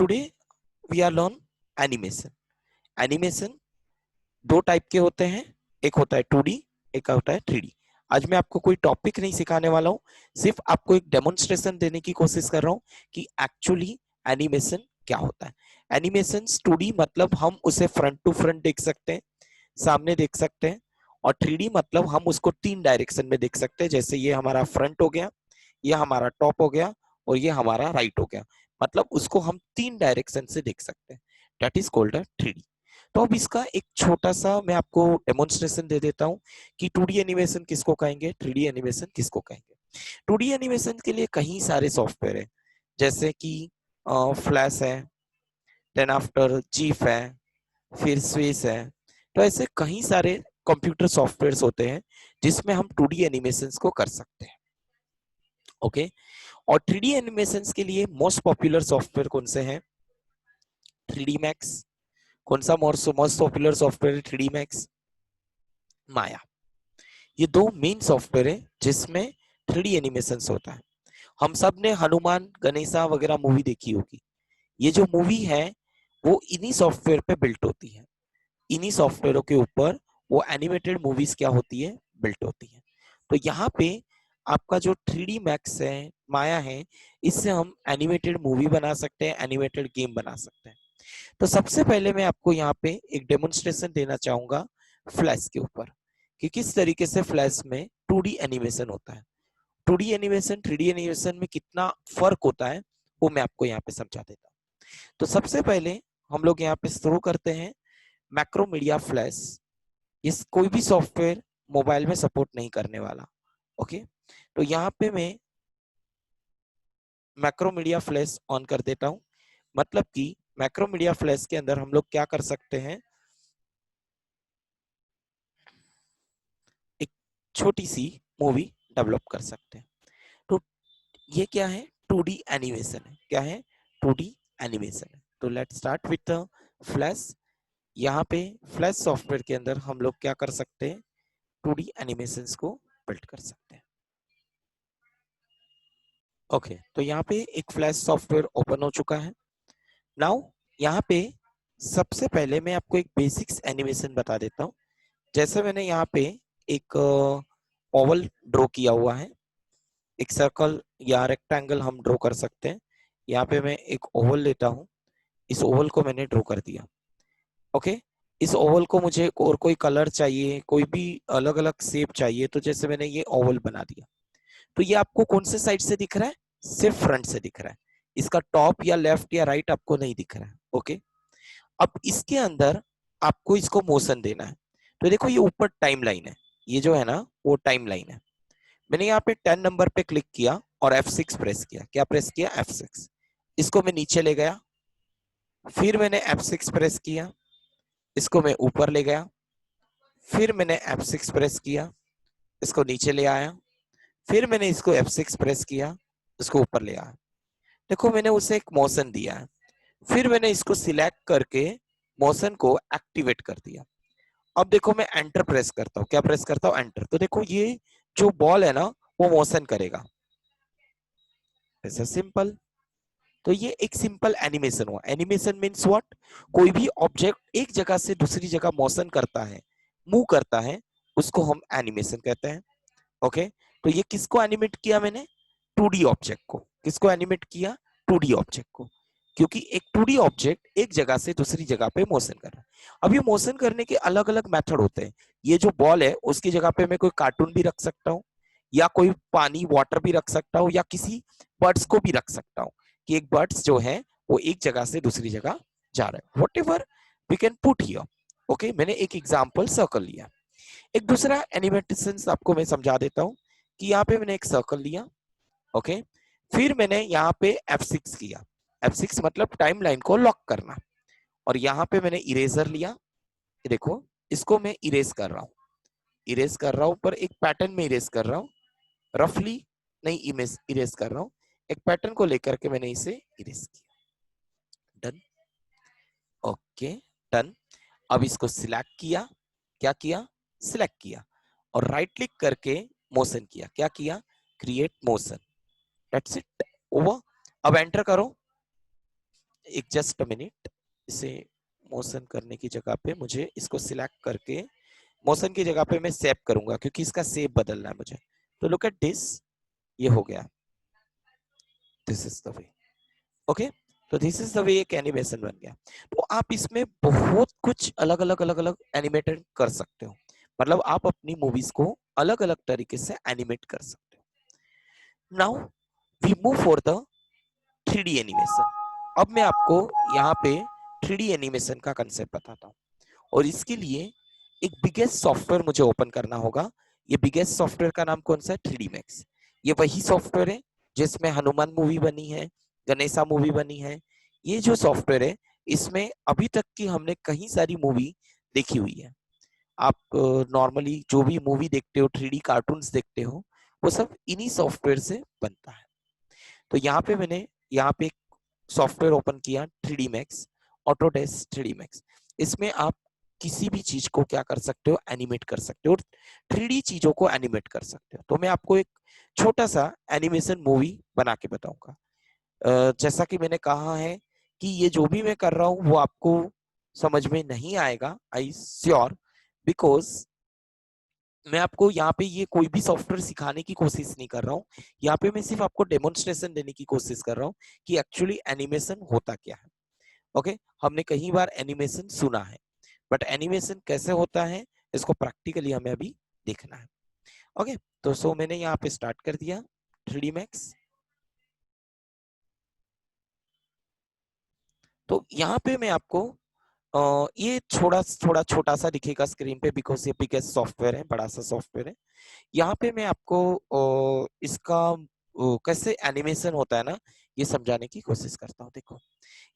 Today we are learn animation. Animation दो type के होते हैं, एक होता है 2D, एक होता है 3D। आज मैं आपको कोई टॉपिक नहीं सिखाने वाला हूँ, सिर्फ आपको एक डेमोन्स्ट्रेशन देने की कोशिश कर रहा हूँ कि एक्चुअली एनिमेशन क्या होता है। एनिमेशन 2D मतलब हम उसे फ्रंट टू फ्रंट देख सकते हैं, सामने देख सकते हैं, और 3D मतलब हम उसको 3 डायरेक्शन में देख सकते हैं, जैसे ये हमारा फ्रंट हो गया, ये हमारा टॉप हो गया, और ये हमारा राइट हो गया। मतलब उसको हम 3 डायरेक्शन से देख सकते हैं, that is called a 3D। तो अब इसका एक छोटा सा मैं आपको डेमोन्स्ट्रेशन दे देता हूं कि 2D एनिमेशन किसको कहेंगे, 3D एनिमेशन किसको कहेंगे। 2D एनिमेशन के लिए कई सारे सॉफ्टवेयर है, जैसे कि फ्लैश है, देन आफ्टर जीफ है, फिर स्विस है। तो ऐसे कई सारे कंप्यूटर सॉफ्टवेयर्स होते हैं जिसमें हम 2D एनिमेशंस को कर सकते हैं। ओके, और 3D एनिमेशंस के लिए मोस्ट पॉपुलर सॉफ्टवेयर कौन से हैं? 3D max. कौन सा मोस्ट पॉपुलर सॉफ्टवेयर है? 3D मैक्स, माया। ये दो मेन सॉफ्टवेयर है जिसमें 3D एनिमेशंस होता है। हम सब ने हनुमान गणेशा वगैरह मूवी देखी होगी। ये जो मूवी है वो इन्हीं सॉफ्टवेयर पे बिल्ट होती है, इन्हीं सॉफ्टवेयरों के ऊपर वो एनिमेटेड मूवीज क्या होती है, बिल्ट होती है। तो यहाँ पे आपका जो 3D मैक्स है, माया है, इससे हम एनिमेटेड मूवी बना सकते हैं, एनिमेटेड गेम बना सकते हैं। तो सबसे पहले मैं आपको यहाँ पे एक डेमोन्स्ट्रेशन देना चाहूंगा फ्लैश के ऊपर कि किस तरीके से फ्लैश में 2D एनिमेशन होता है। 2D एनिमेशन 3D एनिमेशन में कितना फर्क होता है वो मैं आपको यहाँ पे समझा देता हूँ। तो सबसे पहले हम लोग यहाँ पे शुरू करते हैं मैक्रोमीडिया फ्लैश। इस कोई भी सॉफ्टवेयर मोबाइल में सपोर्ट नहीं करने वाला। ओके, तो यहाँ पे मैं मैक्रोमीडिया फ्लैश ऑन कर देता हूँ। मतलब कि मैक्रोमीडिया फ्लैश के अंदर हम लोग क्या कर सकते हैं, एक छोटी सी मूवी डेवलप कर सकते हैं। तो ये क्या है, 2D एनिमेशन है। क्या है? 2D एनिमेशन है। तो लेट्स स्टार्ट विथ फ्लैश। यहाँ पे फ्लैश सॉफ्टवेयर के अंदर हम लोग क्या कर सकते हैं, 2D एनिमेशंस को बिल्ड कर सकते हैं। ओके, तो यहाँ पे एक फ्लैश सॉफ्टवेयर ओपन हो चुका है। नाउ यहाँ पे सबसे पहले मैं आपको एक बेसिक्स एनिमेशन बता देता हूँ। जैसे मैंने यहाँ पे एक ओवल ड्रॉ किया हुआ है, एक सर्कल या रेक्टेंगल हम ड्रॉ कर सकते हैं। यहाँ पे मैं एक ओवल लेता हूँ, इस ओवल को मैंने ड्रॉ कर दिया। ओके, इस ओवल को मुझे और कोई कलर चाहिए, कोई भी अलग अलग शेप चाहिए, तो जैसे मैंने ये ओवल बना दिया। तो ये आपको कौन से साइड से दिख रहा है? सिर्फ फ्रंट से दिख रहा है, इसका टॉप या लेफ्ट या राइट आपको नहीं दिख रहा है। ओके, अब इसके अंदर आपको इसको मोशन देना है। तो देखो ये ऊपर टाइम लाइन है, ये जो है ना वो टाइम लाइन है। मैंने यहाँ पे 10 नंबर पे क्लिक किया और F6 प्रेस किया। क्या प्रेस किया? F6। इसको मैं नीचे ले गया, फिर मैंने F6 प्रेस किया, इसको मैं ऊपर ले गया, फिर मैंने F6 प्रेस किया, इसको नीचे ले आया, फिर मैंने इसको F6 प्रेस किया, इसको ऊपर ले आया। देखो मैंने उसे एक मोशन दिया है, फिर मैंने इसको सिलेक्ट करके मोशन को एक्टिवेट कर दिया। अब देखो मैं एंटर प्रेस करता हूँ। क्या प्रेस करता हूँ? एंटर। तो देखो ये जो बॉल है ना वो मोशन करेगा, ऐसा सिंपल। तो ये एक सिंपल एनिमेशन हुआ। Animation means what? कोई भी ऑब्जेक्ट एक जगह से दूसरी जगह मोशन करता है, मूव करता है, उसको हम एनिमेशन कहते हैं। ओके, तो ये किसको एनिमेट किया मैंने? 2D ऑब्जेक्ट को। किसको एनिमेट किया? 2D ऑब्जेक्ट को, क्योंकि एक 2D ऑब्जेक्ट एक जगह से दूसरी जगह पे मोशन कर रहा है। अब ये मोशन करने के अलग अलग मेथड होते हैं। ये जो बॉल है उसकी जगह पे मैं कोई कार्टून भी रख सकता हूँ, या कोई पानी वाटर भी रख सकता हूँ, या किसी बर्ड्स को भी रख सकता हूँ कि एक बर्ड्स जो है वो एक जगह से दूसरी जगह जा रहा है। Whatever we can put here. Okay, मैंने एक एग्जाम्पल सर्कल लिया। एक दूसरा एनिमेशन आपको मैं समझा देता हूँ कि यहाँ पे मैंने एक सर्कल लिया। ओके, फिर मैंने यहाँ पे F6 किया। F6 मतलब टाइम लाइन को लॉक करना। और यहाँ पे मैंने इरेजर लिया। ये देखो इसको मैं इरेज कर रहा हूँ, इरेज कर रहा हूँ, पर एक पैटर्न में इरेज कर रहा हूँ, रफली नहीं इमेज इरेज कर रहा हूँ। एक पैटर्न को लेकर के मैंने इसे इरेज किया। डन। Okay, done. अब इसको सिलेक्ट किया। क्या किया? सिलेक्ट किया और राइट क्लिक करके मोशन किया। क्या किया? Create motion. That's it, over. अब एंटर करो। एक जस्ट मिनट, इसे मोशन करने की जगह पे मुझे इसको सिलेक्ट करके मोशन की जगह पे मैं सेव करूंगा क्योंकि इसका शेप बदलना है मुझे। तो लुक एट दिस, ये हो गया, this is the way. Okay, तो दिस इज द वे एक एनिमेशन बन गया। तो आप इसमें बहुत कुछ अलग अलग अलग अलग एनिमेटेड कर सकते हो, मतलब आप अपनी मूवीज को अलग अलग तरीके से एनिमेट कर सकते हो। Now we move for the 3D animation. अब मैं आपको यहाँ पे 3D एनिमेशन का कंसेप्ट बताता हूँ, और इसके लिए एक बिगेस्ट सॉफ्टवेयर मुझे ओपन करना होगा। ये बिगेस्ट सॉफ्टवेयर का नाम कौन सा है? 3D max. ये वही सॉफ्टवेयर है जिसमें हनुमान मूवी बनी है, गणेशा मूवी बनी है। ये जो सॉफ्टवेयर है, इसमें अभी तक की हमने कई सारी मूवी देखी हुई है। आप नॉर्मली जो भी मूवी देखते हो, 3D कार्टून्स देखते हो, वो सब इन्हीं सॉफ्टवेयर से बनता है। तो यहाँ पे मैंने यहाँ पे सॉफ्टवेयर ओपन किया, 3D max, Autodesk 3D max. इसमें आप किसी भी चीज को क्या कर सकते हो? एनिमेट कर सकते हो, 3D चीजों को एनिमेट कर सकते हो। तो मैं आपको एक छोटा सा एनिमेशन मूवी बना के बताऊंगा। जैसा कि मैंने कहा है कि ये जो भी मैं कर रहा हूँ वो आपको समझ में नहीं आएगा, आई श्योर, बिकॉज मैं आपको यहाँ पे ये कोई भी सॉफ्टवेयर सिखाने की कोशिश नहीं कर रहा हूँ। यहाँ पे मैं सिर्फ आपको डेमोन्स्ट्रेशन देने की कोशिश कर रहा हूँ कि एक्चुअली एनिमेशन होता क्या है। ओके, हमने कई बार एनिमेशन सुना है, बट एनिमेशन कैसे होता है इसको प्रैक्टिकली हमें अभी देखना है। ओके, तो सो मैंने यहाँ पे स्टार्ट कर दिया 3D मैक्स। तो यहाँ पे मैं आपको ये थोड़ा थोड़ा छोटा सा दिखेगा स्क्रीन पे, बिकॉज ये बिगेस्ट सॉफ्टवेयर है, बड़ा सा सॉफ्टवेयर है। यहाँ पे मैं आपको इसका कैसे एनिमेशन होता है ना, ये समझाने की कोशिश करता हूँ। देखो,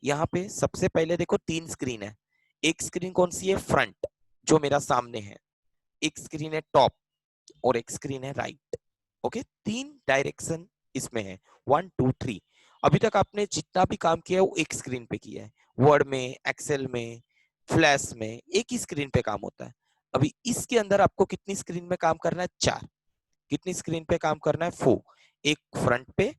यहाँ पे सबसे पहले देखो 3 स्क्रीन है। एक स्क्रीन कौन सी है? फ्रंट, जो मेरा सामने है। एक स्क्रीन है टॉप, और एक स्क्रीन है राइट। ओके, 3 डायरेक्शन इसमें है, 1 2 3। अभी तक आपने जितना भी काम किया है वो एक स्क्रीन पे किया है। वर्ड में, एक्सेल में, फ्लैश में एक ही स्क्रीन पे काम होता है। अभी इसके अंदर आपको कितनी स्क्रीन में काम करना है? 4। कितनी स्क्रीन पे काम करना है? 4। एक फ्रंट पे,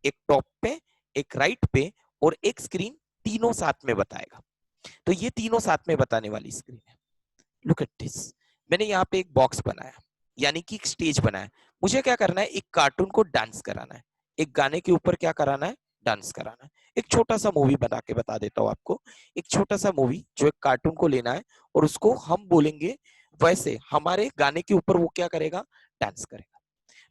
एक टॉप पे, एक राइट पे, और एक स्क्रीन तीनों साथ में बताएगा। तो ये तीनों साथ में बताने वाली स्क्रीन है। लुक एट दिस, मैंने यहाँ पे एक बॉक्स बनाया, यानी कि एक स्टेज बनाया। मुझे क्या करना है? एक कार्टून को डांस कराना है, एक गाने के ऊपर क्या कराना है? डांस कराना है। एक छोटा सा मूवी बना के बता देता हूँ आपको। एक छोटा सा मूवी जो एक कार्टून को लेना है, और उसको हम बोलेंगे वैसे हमारे गाने के ऊपर वो क्या करेगा? डांस करेगा।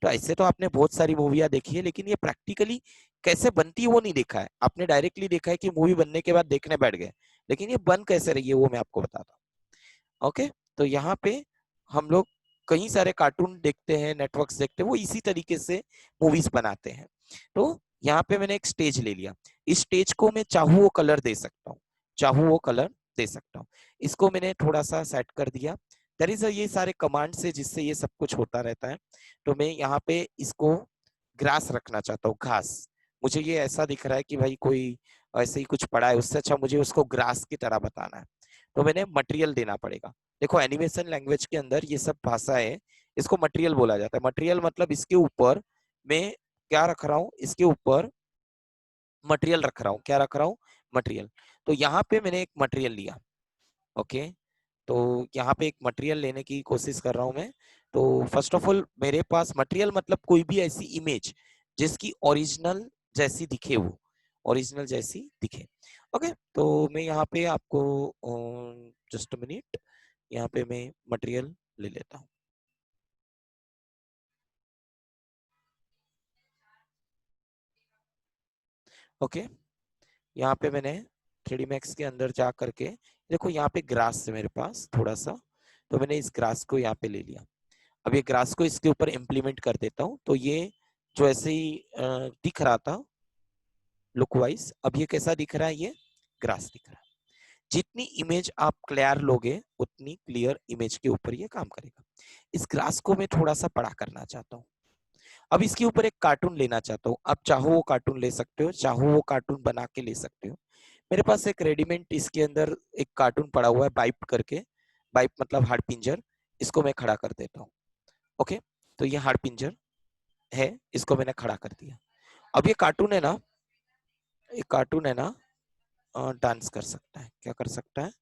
तो ऐसे तो आपने बहुत सारी मूवियां देखी है, लेकिन ये प्रैक्टिकली कैसे बनती है वो नहीं देखा है। आपने डायरेक्टली देखा है कि मूवी बनने के बाद देखने बैठ गए, लेकिन ये बन कैसे रही है वो मैं आपको बताता हूँ। ओके, तो यहाँ पे हम लोग कई सारे कार्टून देखते हैं, नेटवर्क्स देखते हैं, वो इसी तरीके से मूवीज बनाते हैं। तो यहाँ पे मैंने एक स्टेज ले लिया। इस स्टेज को मैं चाहूँ वो कलर दे सकता हूँ, चाहूँ वो कलर दे सकता हूँ। इसको मैंने थोड़ा सा सेट कर दिया। दैट इज ये सारे कमांड्स है जिससे ये सब कुछ होता रहता है। तो मैं यहाँ पे इसको ग्रास रखना चाहता हूँ, घास। मुझे ये ऐसा दिख रहा है कि भाई कोई ऐसे ही कुछ पड़ा है, उससे अच्छा मुझे उसको ग्रास की तरह बताना है। तो मैंने मटेरियल देना पड़ेगा। देखो, एनिमेशन लैंग्वेज के अंदर ये सब भाषा है, इसको मटेरियल बोला जाता है। मटेरियल मतलब इसके ऊपर मैं क्या रख रहा हूँ? इसके ऊपर मटेरियल रख रहा हूँ। क्या रख रहा हूँ? मटेरियल। तो यहाँ पे मैंने एक मटेरियल लिया। ओके, तो यहाँ पे एक मटेरियल लेने की कोशिश कर रहा हूँ मैं। तो फर्स्ट ऑफ ऑल मेरे पास मटेरियल मतलब कोई भी ऐसी इमेज जिसकी ओरिजिनल जैसी दिखे, वो ओरिजिनल जैसी दिखे। ओके, तो मैं यहाँ पे आपको जस्ट मिनट, यहाँ पे मैं मटेरियल ले लेता हूँ। ओके, यहाँ पे मैंने 3D मैक्स के अंदर जा करके देखो, यहाँ पे ग्रास है मेरे पास थोड़ा सा, तो मैंने इस ग्रास को यहाँ पे ले लिया। अब ये ग्रास को इसके ऊपर इम्प्लीमेंट कर देता हूँ। तो ये जो ऐसे ही दिख रहा था लुक वाइज, अब ये कैसा दिख रहा है? ये ग्रास दिख रहा है। जितनी इमेज आप क्लियर लोगे उतनी क्लियर इमेज के ऊपर ये काम करेगा। इस ग्रास को मैं थोड़ा सा बड़ा करना चाहता हूँ। अब इसके ऊपर एक कार्टून लेना चाहता हूँ। आप चाहो वो कार्टून ले सकते हो, चाहो वो कार्टून बना के ले सकते हो। मेरे पास एक रेडीमेड इसके अंदर एक कार्टून पड़ा हुआ है, बाइप करके। बाइप मतलब हाड़ पिंजर। इसको मैं खड़ा कर देता हूँ। ओके, तो ये हाड़ पिंजर है, इसको मैंने खड़ा कर दिया। अब ये कार्टून है ना, ये कार्टून है ना, डांस कर सकता है। क्या कर सकता है?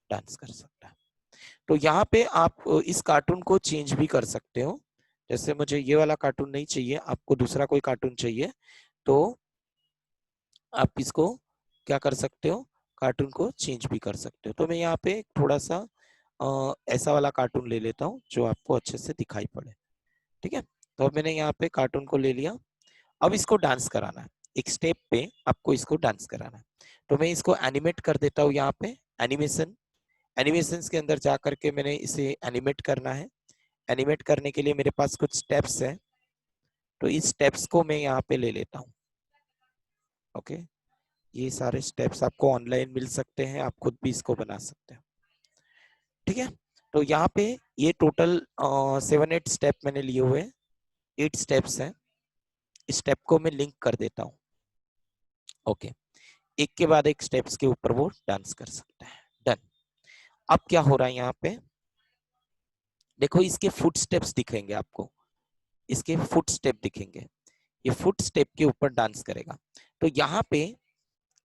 डांस कर सकता है। तो यहाँ पे आप इस कार्टून को चेंज भी कर सकते हो। जैसे मुझे ये वाला कार्टून नहीं चाहिए, आपको दूसरा कोई कार्टून चाहिए, तो आप इसको क्या कर सकते हो? कार्टून को चेंज भी कर सकते हो। तो मैं यहाँ पे थोड़ा सा ऐसा वाला कार्टून ले लेता हूँ जो आपको अच्छे से दिखाई पड़े। ठीक है, तो अब मैंने यहाँ पे कार्टून को ले लिया। अब इसको डांस कराना है, एक स्टेप पे आपको इसको डांस कराना है। तो मैं इसको एनिमेट कर देता हूँ। यहाँ पे एनिमेशन, एनिमेशंस के अंदर जा करके मैंने इसे एनिमेट करना है। एनिमेट करने के लिए मेरे पास कुछ स्टेप्स है, तो इस स्टेप्स को मैं यहाँ पे ले लेता हूँ। ओके, ये सारे स्टेप्स आपको ऑनलाइन मिल सकते हैं, आप खुद भी इसको बना सकते हैं। ठीक है, तो यहाँ पे ये टोटल 7-8 स्टेप मैंने लिए हुए, 8 स्टेप्स हैं। इस स्टेप को मैं लिंक कर देता हूँ। ओके, एक के बाद एक स्टेप्स के ऊपर वो डांस कर सकता है। डन। अब क्या हो रहा है यहाँ पे? देखो, इसके फुट स्टेप्स दिखेंगे आपको, इसके फुट स्टेप दिखेंगे। ये फुट स्टेप के ऊपर डांस करेगा। तो यहाँ पे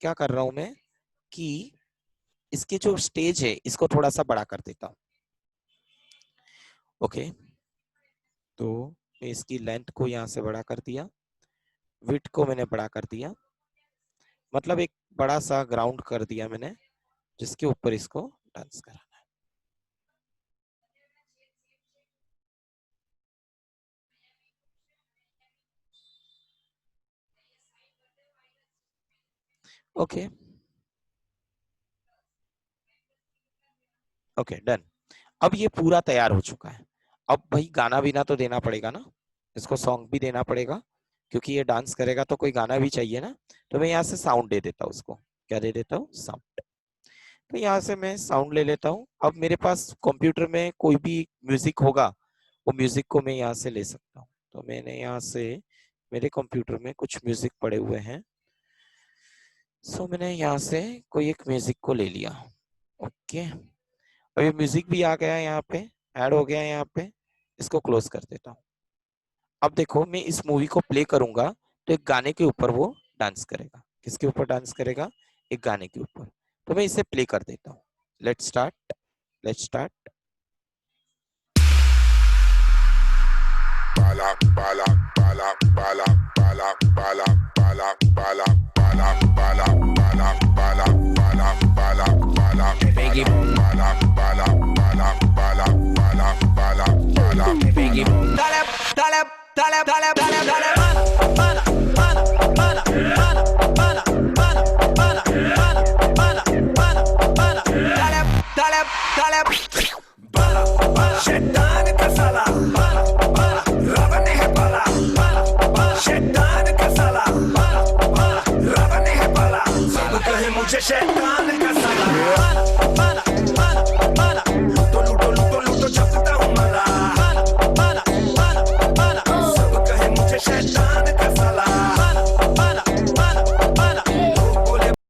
क्या कर रहा हूं मैं कि इसके जो स्टेज है इसको थोड़ा सा बड़ा कर देता हूं। ओके, तो मैं इसकी लेंथ को यहाँ से बड़ा कर दिया, विड्थ को मैंने बड़ा कर दिया, मतलब एक बड़ा सा ग्राउंड कर दिया मैंने जिसके ऊपर इसको डांस कराना है। Okay okay, done. अब ये पूरा तैयार हो चुका है। अब भाई गाना बीना तो देना पड़ेगा ना, इसको सॉन्ग भी देना पड़ेगा, क्योंकि ये डांस करेगा तो कोई गाना भी चाहिए ना। तो मैं यहाँ से साउंड दे देता हूँ उसको। क्या दे देता हूँ? साउंड। तो यहाँ से मैं साउंड ले लेता हूँ। अब मेरे पास कंप्यूटर में कोई भी म्यूजिक होगा, वो म्यूजिक को मैं यहाँ से ले सकता हूँ। तो मैंने यहाँ से, मेरे कंप्यूटर में कुछ म्यूजिक पड़े हुए हैं, सो मैंने यहाँ से कोई एक म्यूजिक को ले लिया। ओके, अब ये म्यूजिक भी आ गया है, यहाँ पे ऐड हो गया है। यहाँ पे इसको क्लोज कर देता हूँ। अब देखो, मैं इस मूवी को प्ले करूंगा तो एक गाने के ऊपर वो डांस करेगा। किसके ऊपर डांस करेगा? एक गाने के ऊपर। तो मैं इसे प्ले कर देता हूँ। Let's start, let's start. Bala bala bala bala bala bala bala bala bala bala bala bala bala bala bala Biggie boom bala bala bala bala bala bala bala Biggie boom dale dale dale dale dale dale bala bala bala bala bala bala bala bala bala bala bala dale dale dale bala bala शैतान का साला bala bala रब नहीं है bala bala bala शैतान का साला bala bala रब नहीं है bala सब कहे मुझे शैतान का साला